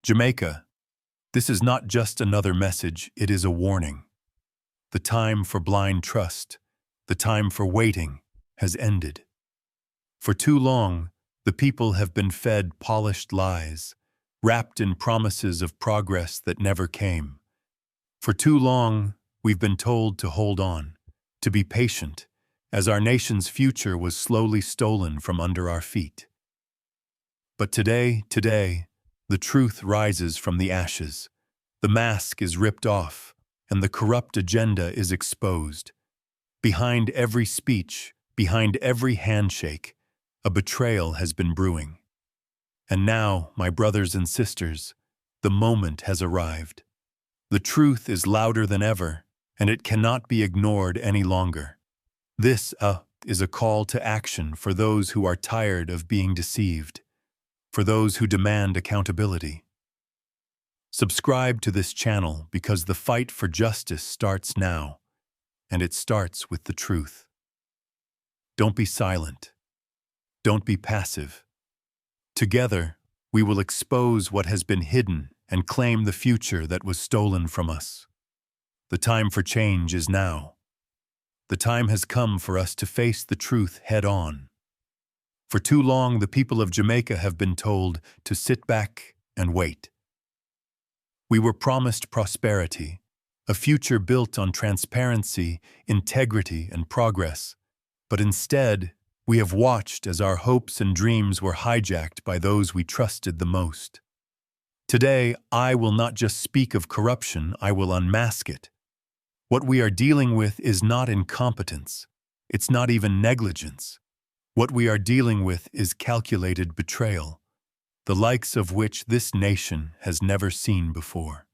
Jamaica, this is not just another message, it is a warning. The time for blind trust, the time for waiting, has ended. For too long, the people have been fed polished lies, wrapped in promises of progress that never came. For too long, we've been told to hold on, to be patient, as our nation's future was slowly stolen from under our feet. But today, the truth rises from the ashes. The mask is ripped off, and the corrupt agenda is exposed. Behind every speech, behind every handshake, a betrayal has been brewing. And now, my brothers and sisters, the moment has arrived. The truth is louder than ever, and it cannot be ignored any longer. This is a call to action for those who are tired of being deceived, for those who demand accountability. Subscribe to this channel because the fight for justice starts now, and it starts with the truth. Don't be silent. Don't be passive. Together, we will expose what has been hidden and claim the future that was stolen from us. The time for change is now. The time has come for us to face the truth head-on. For too long, the people of Jamaica have been told to sit back and wait. We were promised prosperity, a future built on transparency, integrity, and progress. But instead, we have watched as our hopes and dreams were hijacked by those we trusted the most. Today, I will not just speak of corruption, I will unmask it. What we are dealing with is not incompetence. It's not even negligence. What we are dealing with is calculated betrayal, the likes of which this nation has never seen before.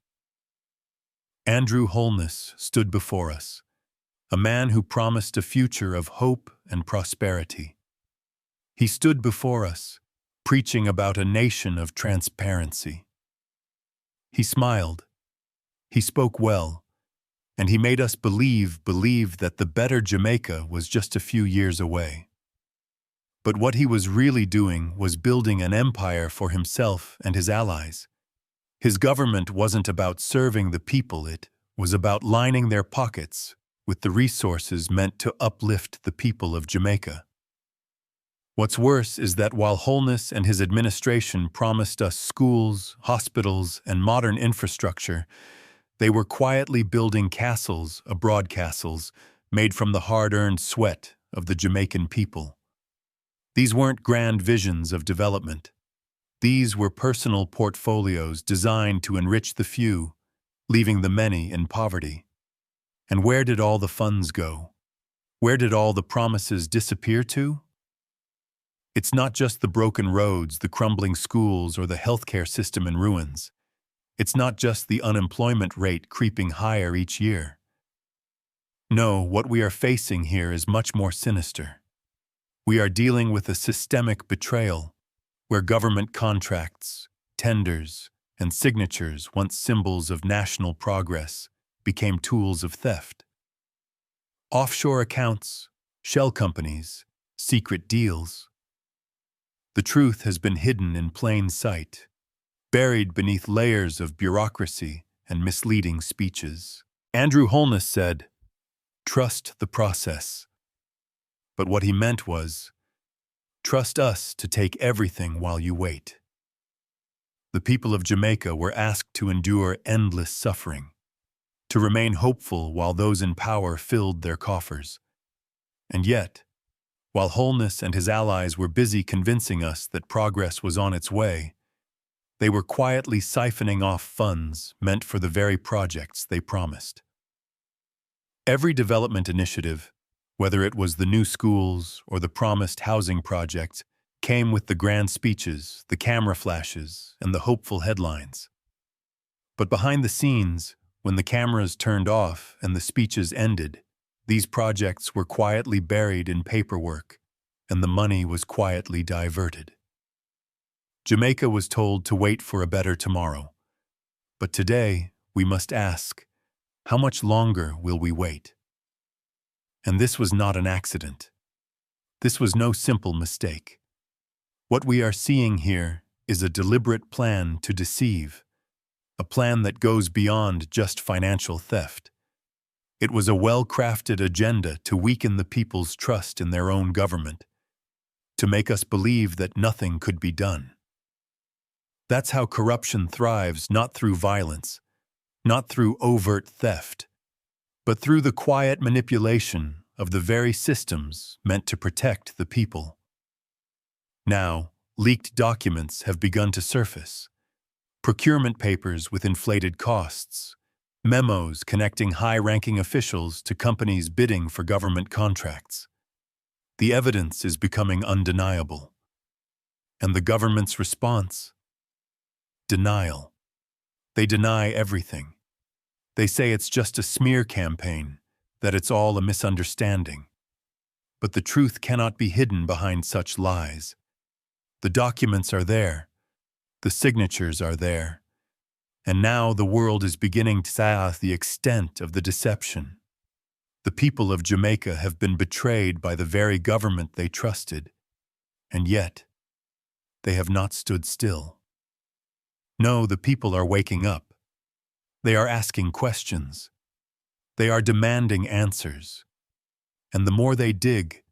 Andrew Holness stood before us, a man who promised a future of hope and prosperity. He stood before us, preaching about a nation of transparency. He smiled, he spoke well, and he made us believe that the better Jamaica was just a few years away. But what he was really doing was building an empire for himself and his allies. His government wasn't about serving the people, it was about lining their pockets with the resources meant to uplift the people of Jamaica. What's worse is that while Holness and his administration promised us schools, hospitals, and modern infrastructure, they were quietly building castles, abroad castles, made from the hard-earned sweat of the Jamaican people. These weren't grand visions of development. These were personal portfolios designed to enrich the few, leaving the many in poverty. And where did all the funds go? Where did all the promises disappear to? It's not just the broken roads, the crumbling schools, or the healthcare system in ruins. It's not just the unemployment rate creeping higher each year. No, what we are facing here is much more sinister. We are dealing with a systemic betrayal, where government contracts, tenders, and signatures, once symbols of national progress, became tools of theft. Offshore accounts, shell companies, secret deals. The truth has been hidden in plain sight, buried beneath layers of bureaucracy and misleading speeches. Andrew Holness said, "Trust the process." But what he meant was, trust us to take everything while you wait. The people of Jamaica were asked to endure endless suffering, to remain hopeful while those in power filled their coffers. And yet, while Holness and his allies were busy convincing us that progress was on its way, they were quietly siphoning off funds meant for the very projects they promised. Every development initiative, whether it was the new schools or the promised housing projects, came with the grand speeches, the camera flashes, and the hopeful headlines. But behind the scenes, when the cameras turned off and the speeches ended, these projects were quietly buried in paperwork, and the money was quietly diverted. Jamaica was told to wait for a better tomorrow. But today, we must ask, how much longer will we wait? And this was not an accident. This was no simple mistake. What we are seeing here is a deliberate plan to deceive, a plan that goes beyond just financial theft. It was a well-crafted agenda to weaken the people's trust in their own government, to make us believe that nothing could be done. That's how corruption thrives, not through violence, not through overt theft, but through the quiet manipulation of the very systems meant to protect the people. Now, leaked documents have begun to surface. Procurement papers with inflated costs, memos connecting high-ranking officials to companies bidding for government contracts. The evidence is becoming undeniable. And the government's response? Denial. They deny everything. They say it's just a smear campaign, that it's all a misunderstanding. But the truth cannot be hidden behind such lies. The documents are there. The signatures are there. And now the world is beginning to see the extent of the deception. The people of Jamaica have been betrayed by the very government they trusted. And yet, they have not stood still. No, the people are waking up. They are asking questions. They are demanding answers. And the more they dig,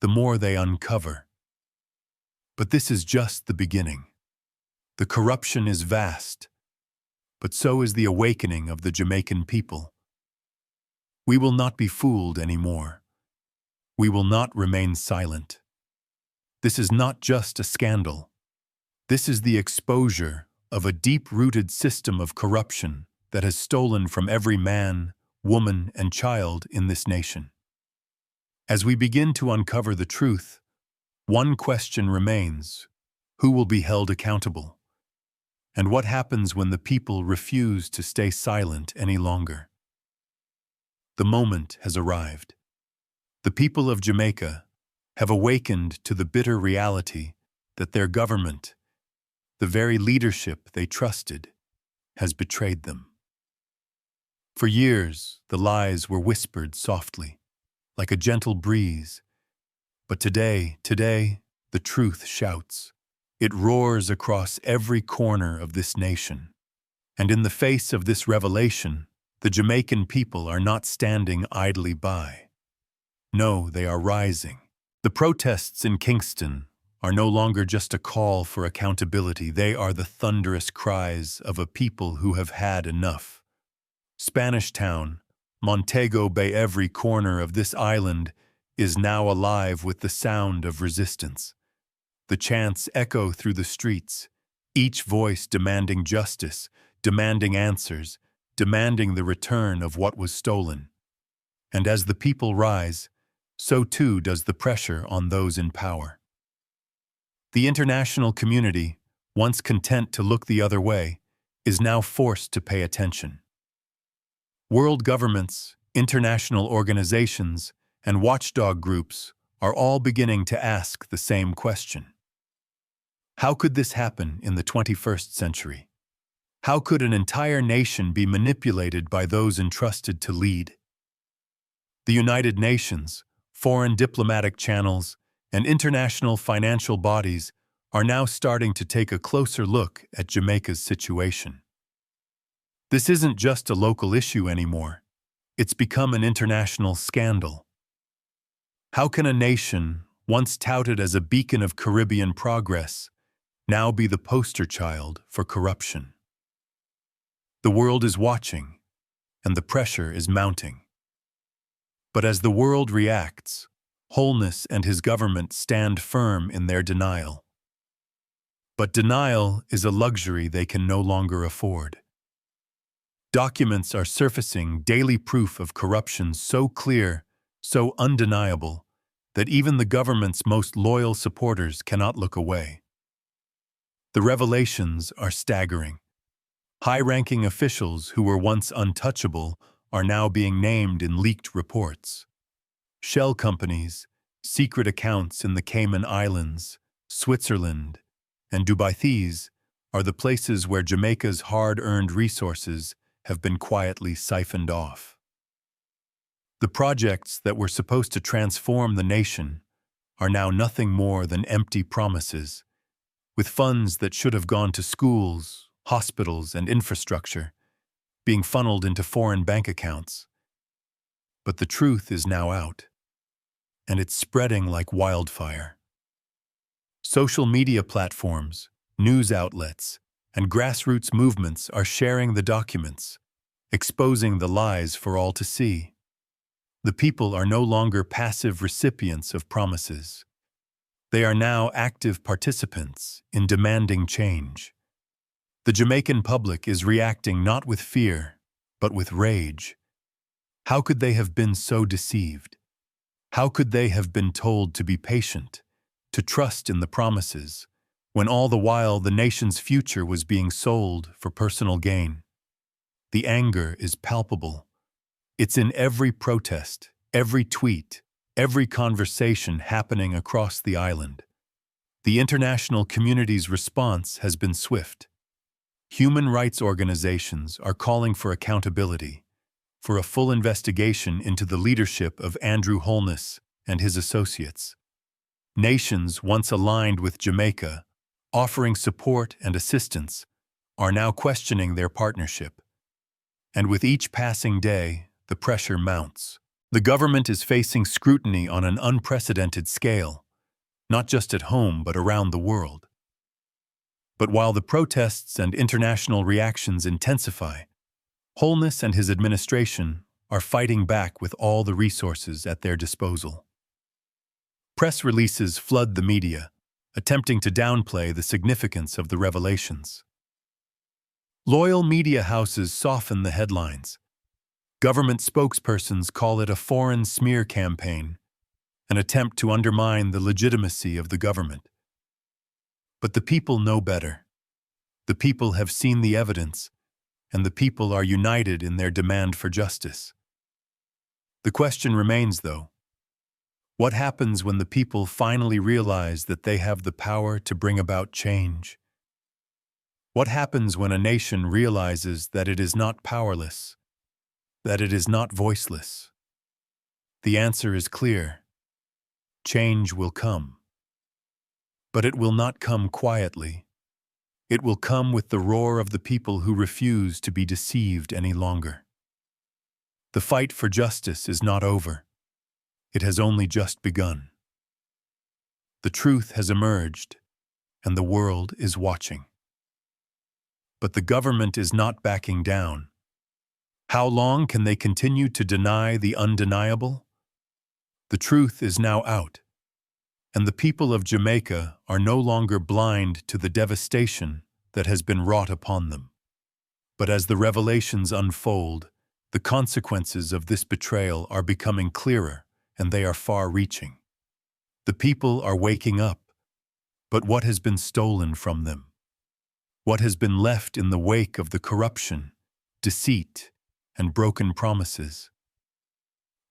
the more they uncover. But this is just the beginning. The corruption is vast, but so is the awakening of the Jamaican people. We will not be fooled anymore. We will not remain silent. This is not just a scandal. This is the exposure of a deep-rooted system of corruption that has stolen from every man, woman, and child in this nation. As we begin to uncover the truth, one question remains: who will be held accountable? And what happens when the people refuse to stay silent any longer? The moment has arrived. The people of Jamaica have awakened to the bitter reality that their government, the very leadership they trusted, has betrayed them. For years, the lies were whispered softly, like a gentle breeze. But today, the truth shouts. It roars across every corner of this nation. And in the face of this revelation, the Jamaican people are not standing idly by. No, they are rising. The protests in Kingston are no longer just a call for accountability. They are the thunderous cries of a people who have had enough. Spanish Town, Montego Bay, every corner of this island is now alive with the sound of resistance. The chants echo through the streets, each voice demanding justice, demanding answers, demanding the return of what was stolen. And as the people rise, so too does the pressure on those in power. The international community, once content to look the other way, is now forced to pay attention. World governments, international organizations, and watchdog groups are all beginning to ask the same question. How could this happen in the 21st century? How could an entire nation be manipulated by those entrusted to lead? The United Nations, foreign diplomatic channels, and international financial bodies are now starting to take a closer look at Jamaica's situation. This isn't just a local issue anymore. It's become an international scandal. How can a nation, once touted as a beacon of Caribbean progress, now be the poster child for corruption? The world is watching, and the pressure is mounting. But as the world reacts, Holness and his government stand firm in their denial. But denial is a luxury they can no longer afford. Documents are surfacing, daily proof of corruption so clear, so undeniable, that even the government's most loyal supporters cannot look away. The revelations are staggering. High-ranking officials who were once untouchable are now being named in leaked reports. Shell companies, secret accounts in the Cayman Islands, Switzerland, and Dubai. These are the places where Jamaica's hard-earned resources have been quietly siphoned off. The projects that were supposed to transform the nation are now nothing more than empty promises, with funds that should have gone to schools, hospitals, and infrastructure, being funneled into foreign bank accounts. But the truth is now out, and it's spreading like wildfire. Social media platforms, news outlets, and grassroots movements are sharing the documents, exposing the lies for all to see. The people are no longer passive recipients of promises. They are now active participants in demanding change. The Jamaican public is reacting not with fear, but with rage. How could they have been so deceived? How could they have been told to be patient, to trust in the promises, when all the while the nation's future was being sold for personal gain? The anger is palpable. It's in every protest, every tweet, every conversation happening across the island. The international community's response has been swift. Human rights organizations are calling for accountability, for a full investigation into the leadership of Andrew Holness and his associates. Nations once aligned with Jamaica, offering support and assistance, are now questioning their partnership. And with each passing day, the pressure mounts. The government is facing scrutiny on an unprecedented scale, not just at home but around the world. But while the protests and international reactions intensify, Holness and his administration are fighting back with all the resources at their disposal. Press releases flood the media, attempting to downplay the significance of the revelations. Loyal media houses soften the headlines. Government spokespersons call it a foreign smear campaign, an attempt to undermine the legitimacy of the government. But the people know better. The people have seen the evidence, and the people are united in their demand for justice. The question remains, though, what happens when the people finally realize that they have the power to bring about change? What happens when a nation realizes that it is not powerless, that it is not voiceless? The answer is clear. Change will come. But it will not come quietly. It will come with the roar of the people who refuse to be deceived any longer. The fight for justice is not over. It has only just begun. The truth has emerged, and the world is watching. But the government is not backing down. How long can they continue to deny the undeniable? The truth is now out, and the people of Jamaica are no longer blind to the devastation that has been wrought upon them. But as the revelations unfold, the consequences of this betrayal are becoming clearer, and they are far-reaching. The people are waking up, but what has been stolen from them? What has been left in the wake of the corruption, deceit, and broken promises?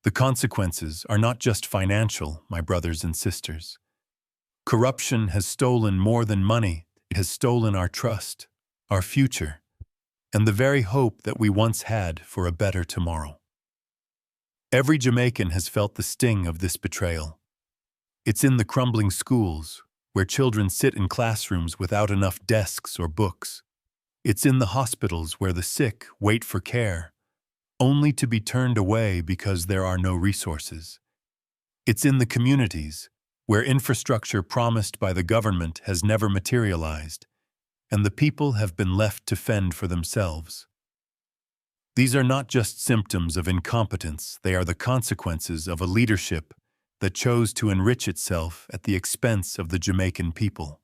The consequences are not just financial, my brothers and sisters. Corruption has stolen more than money. It has stolen our trust, our future, and the very hope that we once had for a better tomorrow. Every Jamaican has felt the sting of this betrayal. It's in the crumbling schools, where children sit in classrooms without enough desks or books. It's in the hospitals where the sick wait for care, only to be turned away because there are no resources. It's in the communities, where infrastructure promised by the government has never materialized, and the people have been left to fend for themselves. These are not just symptoms of incompetence, they are the consequences of a leadership that chose to enrich itself at the expense of the Jamaican people.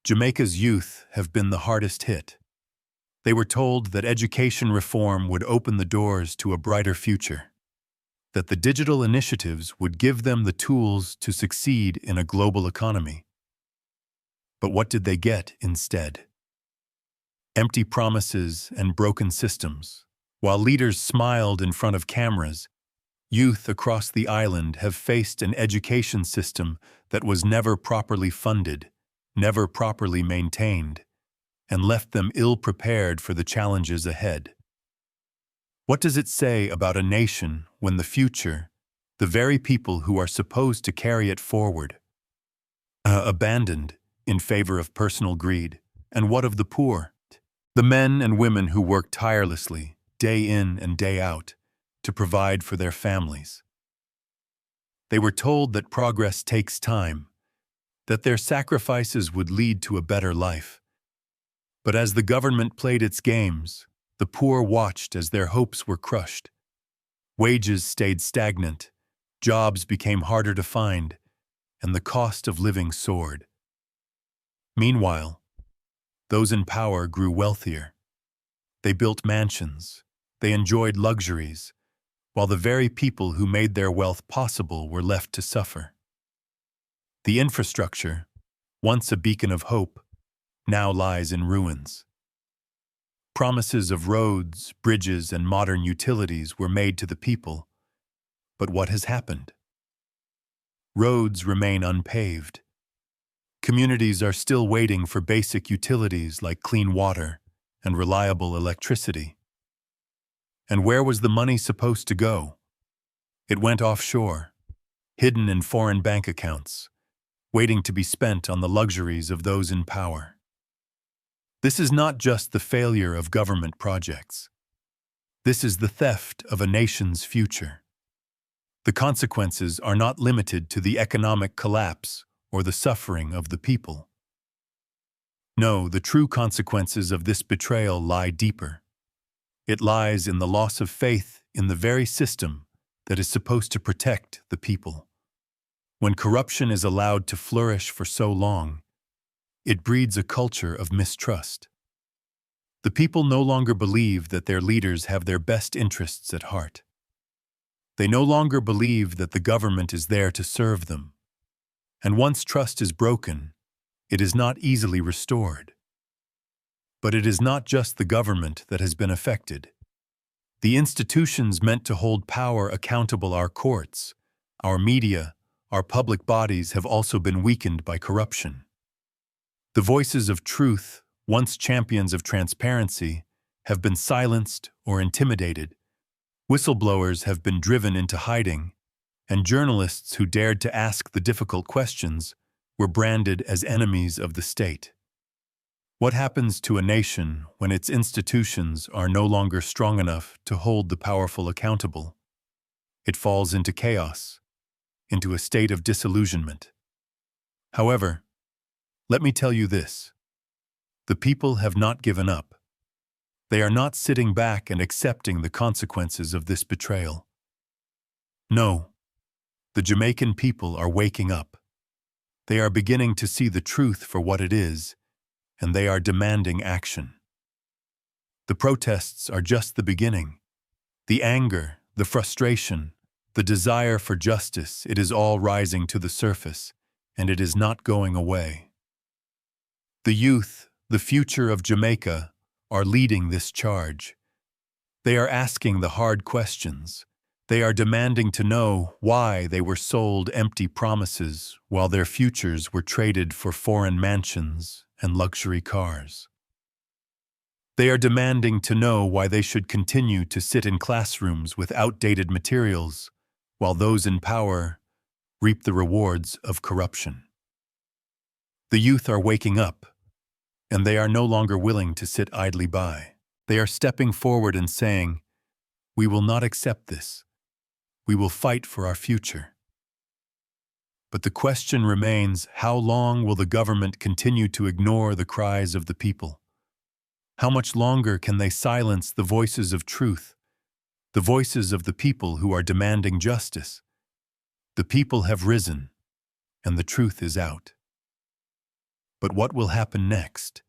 Jamaica's youth have been the hardest hit. They were told that education reform would open the doors to a brighter future, that the digital initiatives would give them the tools to succeed in a global economy. But what did they get instead? Empty promises and broken systems. While leaders smiled in front of cameras, youth across the island have faced an education system that was never properly funded, never properly maintained, and left them ill-prepared for the challenges ahead. What does it say about a nation when the future, the very people who are supposed to carry it forward, abandoned, in favor of personal greed. And what of the poor? The men and women who work tirelessly, day in and day out, to provide for their families. They were told that progress takes time, that their sacrifices would lead to a better life. But as the government played its games, the poor watched as their hopes were crushed. Wages stayed stagnant, jobs became harder to find, and the cost of living soared. Meanwhile, those in power grew wealthier. They built mansions, they enjoyed luxuries, while the very people who made their wealth possible were left to suffer. The infrastructure, once a beacon of hope, now lies in ruins. Promises of roads, bridges, and modern utilities were made to the people, but what has happened? Roads remain unpaved. Communities are still waiting for basic utilities like clean water and reliable electricity. And where was the money supposed to go? It went offshore, hidden in foreign bank accounts, waiting to be spent on the luxuries of those in power. This is not just the failure of government projects. This is the theft of a nation's future. The consequences are not limited to the economic collapse or the suffering of the people. No, the true consequences of this betrayal lie deeper. It lies in the loss of faith in the very system that is supposed to protect the people. When corruption is allowed to flourish for so long, it breeds a culture of mistrust. The people no longer believe that their leaders have their best interests at heart. They no longer believe that the government is there to serve them. And once trust is broken, it is not easily restored. But it is not just the government that has been affected. The institutions meant to hold power accountable, our courts, our media, our public bodies, have also been weakened by corruption. The voices of truth, once champions of transparency, have been silenced or intimidated. Whistleblowers have been driven into hiding, and journalists who dared to ask the difficult questions were branded as enemies of the state. What happens to a nation when its institutions are no longer strong enough to hold the powerful accountable? It falls into chaos, into a state of disillusionment. However, let me tell you this: the people have not given up. They are not sitting back and accepting the consequences of this betrayal. No, the Jamaican people are waking up. They are beginning to see the truth for what it is, and they are demanding action. The protests are just the beginning. The anger, the frustration, the desire for justice, it is all rising to the surface, and it is not going away. The youth, the future of Jamaica, are leading this charge. They are asking the hard questions. They are demanding to know why they were sold empty promises while their futures were traded for foreign mansions and luxury cars. They are demanding to know why they should continue to sit in classrooms with outdated materials while those in power reap the rewards of corruption. The youth are waking up, and they are no longer willing to sit idly by. They are stepping forward and saying, "We will not accept this. We will fight for our future." But the question remains, how long will the government continue to ignore the cries of the people? How much longer can they silence the voices of truth, the voices of the people who are demanding justice? The people have risen, and the truth is out. But what will happen next?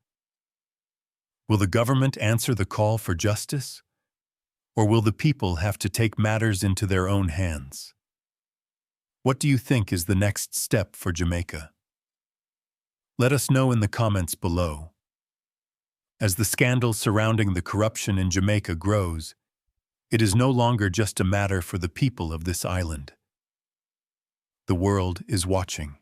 Will the government answer the call for justice? Or will the people have to take matters into their own hands? What do you think is the next step for Jamaica? Let us know in the comments below. As the scandal surrounding the corruption in Jamaica grows, it is no longer just a matter for the people of this island. The world is watching.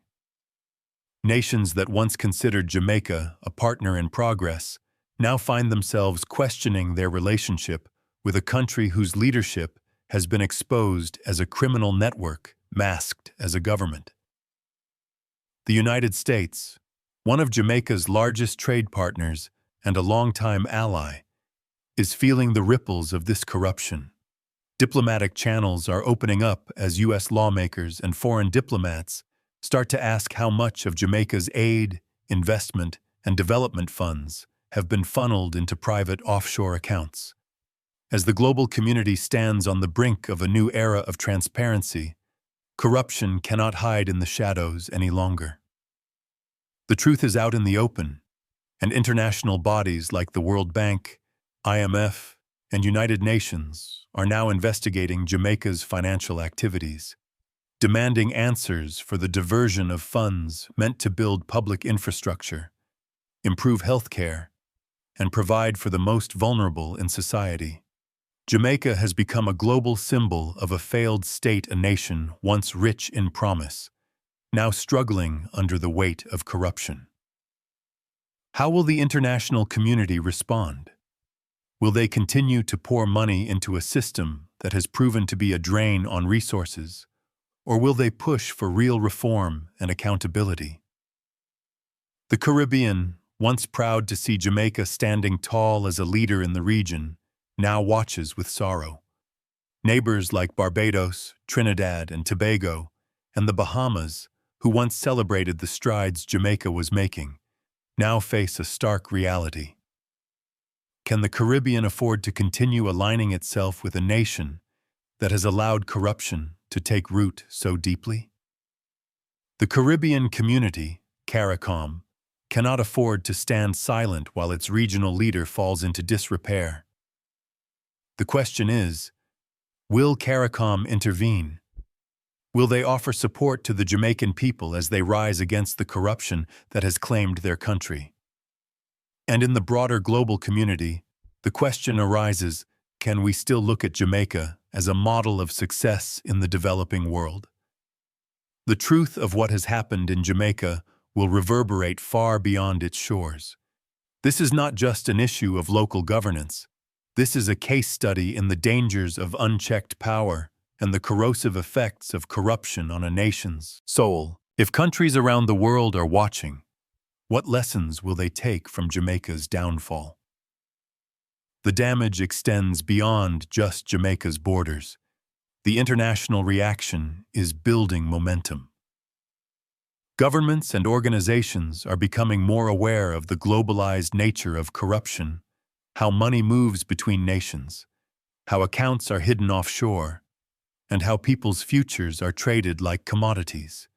Nations that once considered Jamaica a partner in progress now find themselves questioning their relationship with a country whose leadership has been exposed as a criminal network masked as a government. The United States, one of Jamaica's largest trade partners and a longtime ally, is feeling the ripples of this corruption. Diplomatic channels are opening up as U.S. lawmakers and foreign diplomats start to ask how much of Jamaica's aid, investment, and development funds have been funneled into private offshore accounts. As the global community stands on the brink of a new era of transparency, corruption cannot hide in the shadows any longer. The truth is out in the open, and international bodies like the World Bank, IMF, and United Nations are now investigating Jamaica's financial activities, demanding answers for the diversion of funds meant to build public infrastructure, improve healthcare, and provide for the most vulnerable in society. Jamaica has become a global symbol of a failed state, a nation once rich in promise, now struggling under the weight of corruption. How will the international community respond? Will they continue to pour money into a system that has proven to be a drain on resources, or will they push for real reform and accountability? The Caribbean, once proud to see Jamaica standing tall as a leader in the region, now watches with sorrow. Neighbors like Barbados, Trinidad, and Tobago, and the Bahamas, who once celebrated the strides Jamaica was making, now face a stark reality. Can the Caribbean afford to continue aligning itself with a nation that has allowed corruption to take root so deeply? The Caribbean community, CARICOM, cannot afford to stand silent while its regional leader falls into disrepair. The question is, will CARICOM intervene? Will they offer support to the Jamaican people as they rise against the corruption that has claimed their country? And in the broader global community, the question arises, can we still look at Jamaica as a model of success in the developing world? The truth of what has happened in Jamaica will reverberate far beyond its shores. This is not just an issue of local governance. This is a case study in the dangers of unchecked power and the corrosive effects of corruption on a nation's soul. If countries around the world are watching, what lessons will they take from Jamaica's downfall? The damage extends beyond just Jamaica's borders. The international reaction is building momentum. Governments and organizations are becoming more aware of the globalized nature of corruption, how money moves between nations, how accounts are hidden offshore, and how people's futures are traded like commodities.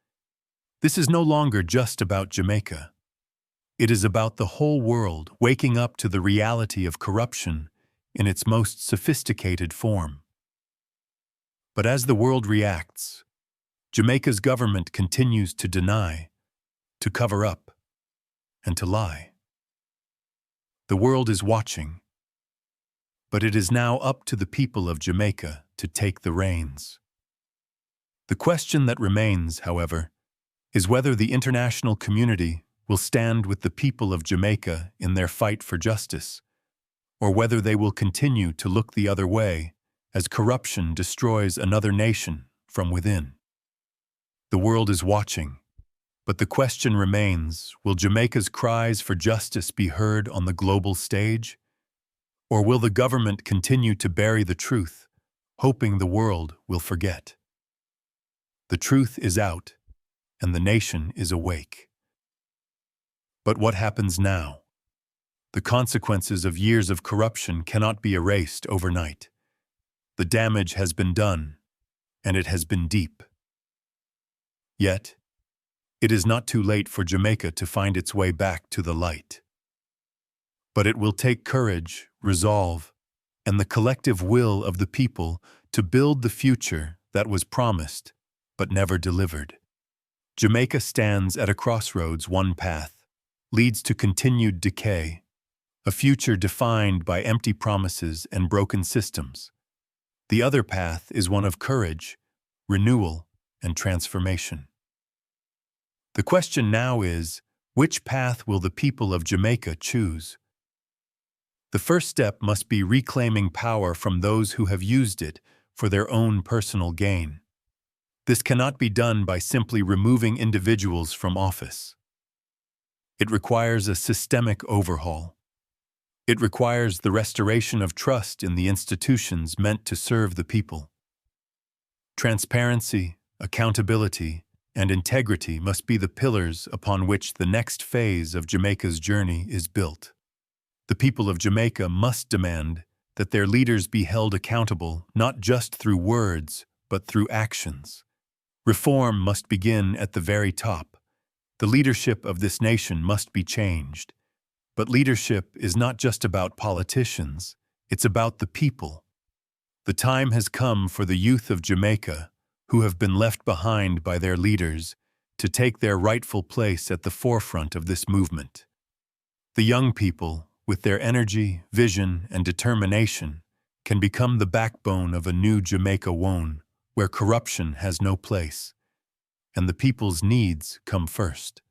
This is no longer just about Jamaica. It is about the whole world waking up to the reality of corruption in its most sophisticated form. But as the world reacts, Jamaica's government continues to deny, to cover up, and to lie. The world is watching, but it is now up to the people of Jamaica to take the reins. The question that remains, however, is whether the international community will stand with the people of Jamaica in their fight for justice, or whether they will continue to look the other way as corruption destroys another nation from within. The world is watching, but the question remains, will Jamaica's cries for justice be heard on the global stage? Or will the government continue to bury the truth, hoping the world will forget? The truth is out, and the nation is awake. But what happens now? The consequences of years of corruption cannot be erased overnight. The damage has been done, and it has been deep. Yet, it is not too late for Jamaica to find its way back to the light. But it will take courage, resolve, and the collective will of the people to build the future that was promised but never delivered. Jamaica stands at a crossroads. One path leads to continued decay, a future defined by empty promises and broken systems. The other path is one of courage, renewal, and transformation. The question now is, which path will the people of Jamaica choose? The first step must be reclaiming power from those who have used it for their own personal gain. This cannot be done by simply removing individuals from office. It requires a systemic overhaul. It requires the restoration of trust in the institutions meant to serve the people. Transparency, accountability, and integrity must be the pillars upon which the next phase of Jamaica's journey is built. The people of Jamaica must demand that their leaders be held accountable not just through words, but through actions. Reform must begin at the very top. The leadership of this nation must be changed. But leadership is not just about politicians, it's about the people. The time has come for the youth of Jamaica, who have been left behind by their leaders, to take their rightful place at the forefront of this movement. The young people, with their energy, vision, and determination, can become the backbone of a new Jamaica where corruption has no place, and the people's needs come first.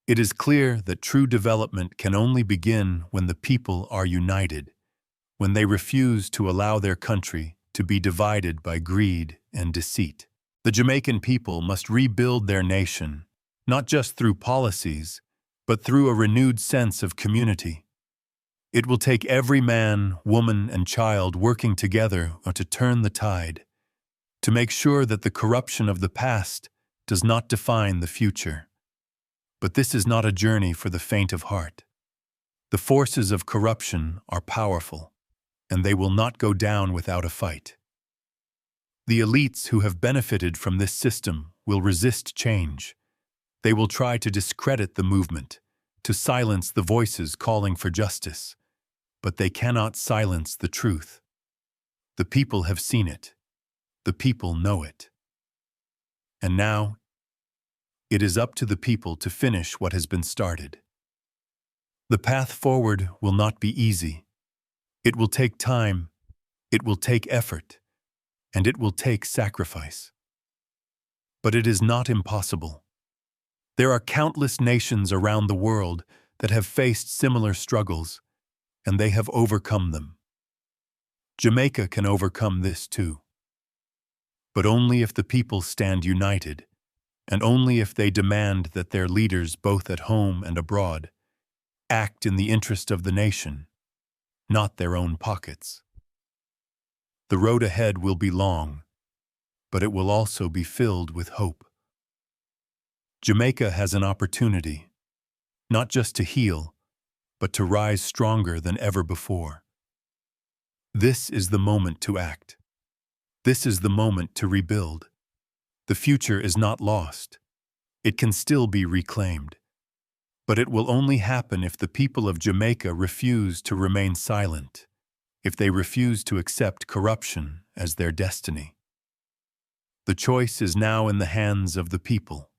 It is clear that true development can only begin when the people are united, when they refuse to allow their country to be divided by greed and deceit. The Jamaican people must rebuild their nation, not just through policies, but through a renewed sense of community. It will take every man, woman, and child working together to turn the tide, to make sure that the corruption of the past does not define the future. But this is not a journey for the faint of heart. The forces of corruption are powerful, and they will not go down without a fight. The elites who have benefited from this system will resist change. They will try to discredit the movement, to silence the voices calling for justice. But they cannot silence the truth. The people have seen it. The people know it. And now, it is up to the people to finish what has been started. The path forward will not be easy. It will take time, it will take effort, and it will take sacrifice. But it is not impossible. There are countless nations around the world that have faced similar struggles, and they have overcome them. Jamaica can overcome this too. But only if the people stand united, and only if they demand that their leaders, both at home and abroad, act in the interest of the nation, not their own pockets. The road ahead will be long, but it will also be filled with hope. Jamaica has an opportunity, not just to heal, but to rise stronger than ever before. This is the moment to act. This is the moment to rebuild. The future is not lost. It can still be reclaimed. But it will only happen if the people of Jamaica refuse to remain silent, if they refuse to accept corruption as their destiny. The choice is now in the hands of the people,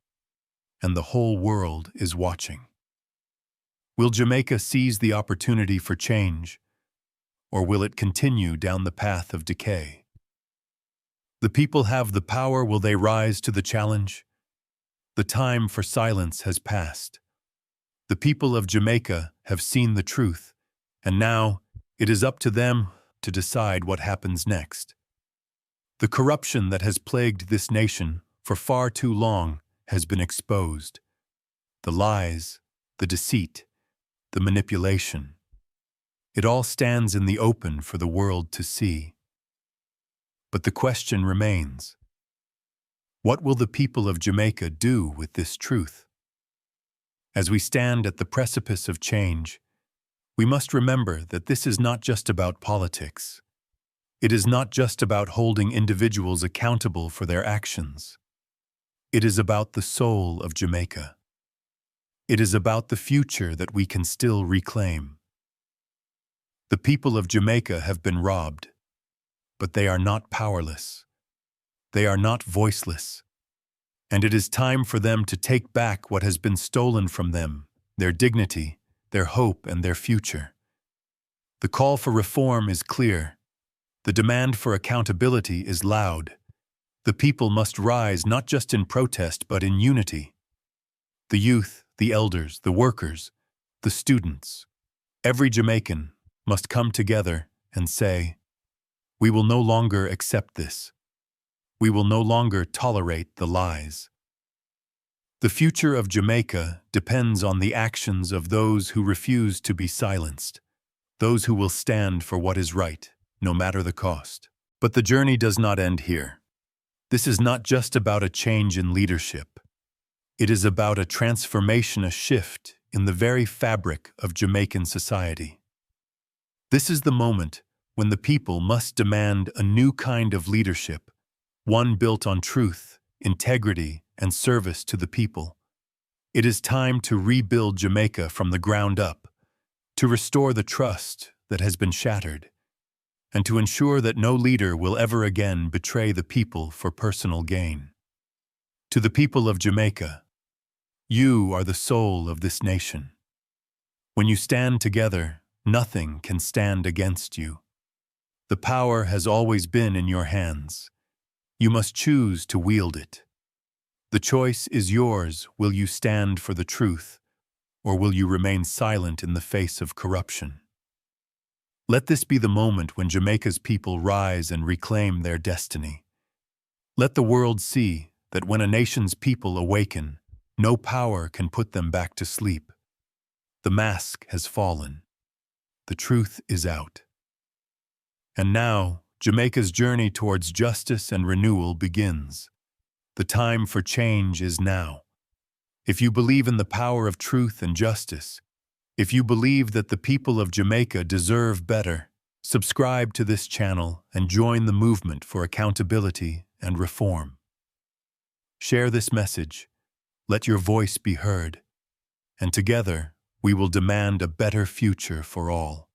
and the whole world is watching. Will Jamaica seize the opportunity for change, or will it continue down the path of decay? The people have the power. Will they rise to the challenge? The time for silence has passed. The people of Jamaica have seen the truth, and now it is up to them to decide what happens next. The corruption that has plagued this nation for far too long has been exposed. The lies, the deceit, the manipulation. It all stands in the open for the world to see. But the question remains, what will the people of Jamaica do with this truth? As we stand at the precipice of change, we must remember that this is not just about politics. It is not just about holding individuals accountable for their actions. It is about the soul of Jamaica. It is about the future that we can still reclaim. The people of Jamaica have been robbed, but they are not powerless. They are not voiceless. And it is time for them to take back what has been stolen from them, their dignity, their hope, and their future. The call for reform is clear. The demand for accountability is loud. The people must rise not just in protest but in unity. The youth, the elders, the workers, the students, every Jamaican must come together and say, "We will no longer accept this. We will no longer tolerate the lies." The future of Jamaica depends on the actions of those who refuse to be silenced, those who will stand for what is right, no matter the cost. But the journey does not end here. This is not just about a change in leadership. It is about a transformation, a shift in the very fabric of Jamaican society. This is the moment when the people must demand a new kind of leadership, one built on truth, integrity, and service to the people. It is time to rebuild Jamaica from the ground up, to restore the trust that has been shattered, and to ensure that no leader will ever again betray the people for personal gain. To the people of Jamaica, you are the soul of this nation. When you stand together, nothing can stand against you. The power has always been in your hands. You must choose to wield it. The choice is yours. Will you stand for the truth, or will you remain silent in the face of corruption? Let this be the moment when Jamaica's people rise and reclaim their destiny. Let the world see that when a nation's people awaken, no power can put them back to sleep. The mask has fallen. The truth is out. And now, Jamaica's journey towards justice and renewal begins. The time for change is now. If you believe in the power of truth and justice, if you believe that the people of Jamaica deserve better, subscribe to this channel and join the movement for accountability and reform. Share this message. Let your voice be heard. And together, we will demand a better future for all.